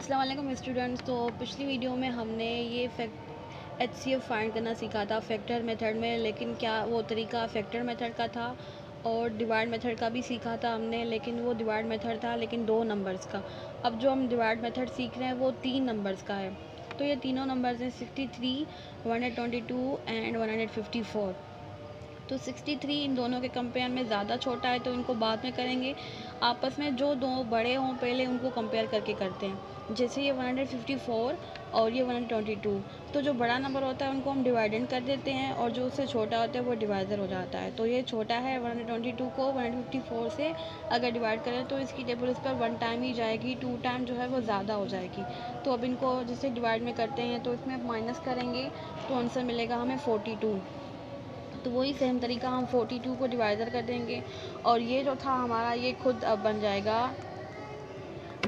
अस्सलाम वालेकुम स्टूडेंट्स। तो पिछली वीडियो में हमने ये फैक्ट एचसीएफ फाइंड करना सीखा था फैक्टर मेथड में, लेकिन क्या वो तरीका फैक्टर मेथड का था, और डिवाइड मेथड का भी सीखा था हमने, लेकिन वो डिवाइड मेथड था लेकिन 2 नंबर्स का। अब जो हम डिवाइड मेथड सीख रहे हैं वो 3 नंबर्स का है। तो ये तीनों नंबर्स हैं 63, 122 एंड 154। तो 63 इन दोनों के कंपेयर में ज़्यादा छोटा है, तो इनको बाद में करेंगे। आपस में जो दो बड़े हों पहले उनको कंपेयर करके करते हैं। जैसे ये 154 और ये 122, तो जो बड़ा नंबर होता है उनको हम डिवाइडेंड कर देते हैं, और जो उससे छोटा होता है वो डिवाइज़र हो जाता है। तो ये छोटा है, 122 को 154 से अगर डिवाइड करें तो इसकी टेबल इस पर 1 टाइम ही जाएगी, 2 टाइम जो है वो ज़्यादा हो जाएगी। तो अब इनको जैसे डिवाइड में करते हैं तो इसमें माइनस करेंगे तो आंसर मिलेगा हमें 42। तो वही सेम तरीका हम 42 को डिवाइज़र कर देंगे, और ये जो था हमारा ये खुद अब बन जाएगा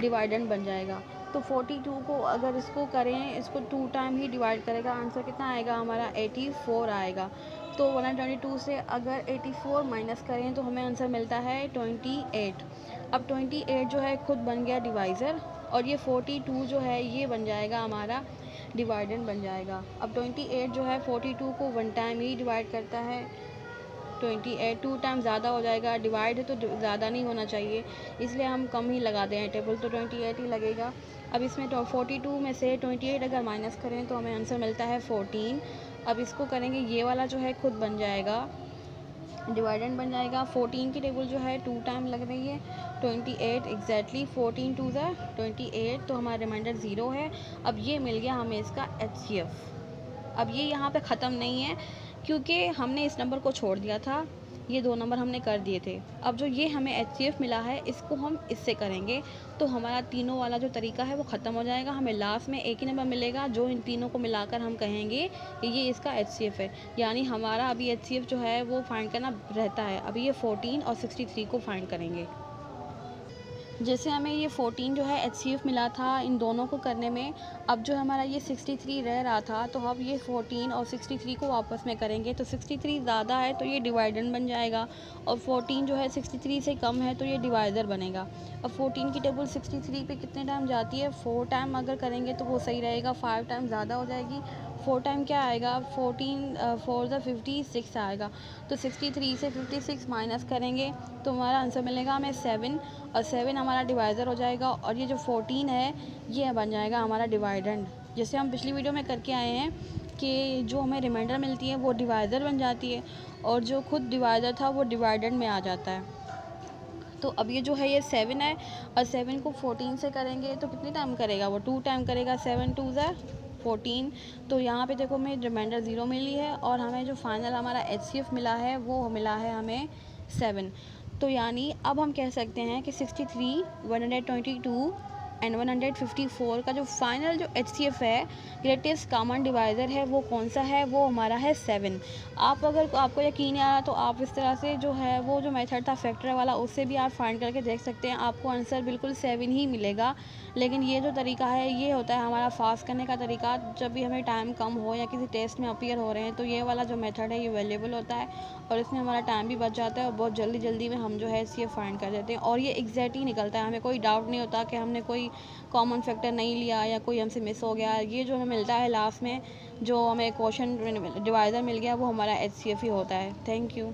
डिवाइडेंड बन जाएगा। तो 42 को अगर इसको करें, इसको 2 टाइम ही डिवाइड करेगा, आंसर कितना आएगा हमारा 84 आएगा। तो 122 से अगर 84 माइनस करें तो हमें आंसर मिलता है 28। अब 28 जो है खुद बन गया डिवाइज़र, और ये 42 जो है ये बन जाएगा हमारा डिवाइडेंड बन जाएगा। अब 28 जो है 42 को 1 टाइम ही डिवाइड करता है। 28 2 टाइम ज़्यादा हो जाएगा, डिवाइड है तो ज़्यादा नहीं होना चाहिए, इसलिए हम कम ही लगा दें टेबल, तो 28 ही लगेगा। अब इसमें 42 में से 28 अगर माइनस करें तो हमें आंसर मिलता है 14। अब इसको करेंगे, ये वाला जो है खुद बन जाएगा डिवाइडेंड बन जाएगा। 14 की टेबल जो है 2 टाइम लग रही है, 28 एग्जैक्टली 14 2 ज़ा 28, तो हमारा रिमाइंडर 0 है। अब ये मिल गया हमें इसका HCF। अब ये यहाँ पे ख़त्म नहीं है, क्योंकि हमने इस नंबर को छोड़ दिया था, ये 2 नंबर हमने कर दिए थे। अब जो ये हमें HCF मिला है इसको हम इससे करेंगे, तो हमारा तीनों वाला जो तरीका है वो ख़त्म हो जाएगा। हमें लास्ट में एक ही नंबर मिलेगा जो इन तीनों को मिलाकर हम कहेंगे कि ये इसका HCF है। यानी हमारा अभी HCF जो है वो फाइंड करना रहता है। अभी ये 14 और 63 को फाइंड करेंगे। जैसे हमें ये 14 जो है HCF मिला था इन दोनों को करने में, अब जो हमारा ये 63 रह रहा था, तो अब ये 14 और 63 को आपस में करेंगे, तो 63 ज़्यादा है तो ये डिवाइडेंड बन जाएगा, और 14 जो है 63 से कम है तो ये डिवाइज़र बनेगा। अब 14 की टेबल 63 पे कितने टाइम जाती है, 4 टाइम अगर करेंगे तो वो सही रहेगा, 5 टाइम ज़्यादा हो जाएगी। 4 टाइम क्या आएगा, 14 4 ज़ा 56 आएगा। तो 63 से 56 माइनस करेंगे तो हमारा आंसर मिलेगा हमें 7, और 7 हमारा डिवाइज़र हो जाएगा, और ये जो 14 है ये बन जाएगा हमारा डिवाइडेंड। जैसे हम पिछली वीडियो में करके आए हैं कि जो हमें रिमाइंडर मिलती है वो डिवाइज़र बन जाती है, और जो खुद डिवाइज़र था वो डिवाइडेंड में आ जाता है। तो अब ये जो है ये 7 है, और 7 को 14 से करेंगे तो कितने टाइम करेगा, वो 2 टाइम करेगा, 7 2 ज़ा 14। तो यहाँ पे देखो हमें रिमाइंडर 0 मिली है, और हमें जो फाइनल हमारा HCF मिला है वो मिला है हमें 7। तो यानी अब हम कह सकते हैं कि 63, 122 एंड 154 का जो फाइनल जो HCF है, ग्रेटेस्ट कॉमन डिवाइज़र है, वो कौन सा है, वो हमारा है 7। आप अगर आपको यकीन नहीं आ रहा तो आप इस तरह से जो है वो जो मेथड था फैक्टर वाला उससे भी आप फाइंड करके देख सकते हैं, आपको आंसर बिल्कुल 7 ही मिलेगा। लेकिन ये जो तरीका है ये होता है हमारा फास्ट करने का तरीका, जब भी हमें टाइम कम हो या किसी टेस्ट में अपीयर हो रहे हैं तो ये वाला जो मेथड है ये अवेलेबल होता है, और इसमें हमारा टाइम भी बच जाता है, और बहुत जल्दी जल्दी में हम जो है ये फाइंड कर देते हैं, और ये एग्जैक्ट ही निकलता है। हमें कोई डाउट नहीं होता कि हमने कोई कॉमन फैक्टर नहीं लिया या कोई हमसे मिस हो गया। ये जो हमें मिलता है लास्ट में, जो हमें क्वेश्चन डिवाइज़र मिल गया, वो हमारा HCF ही होता है। Thank you.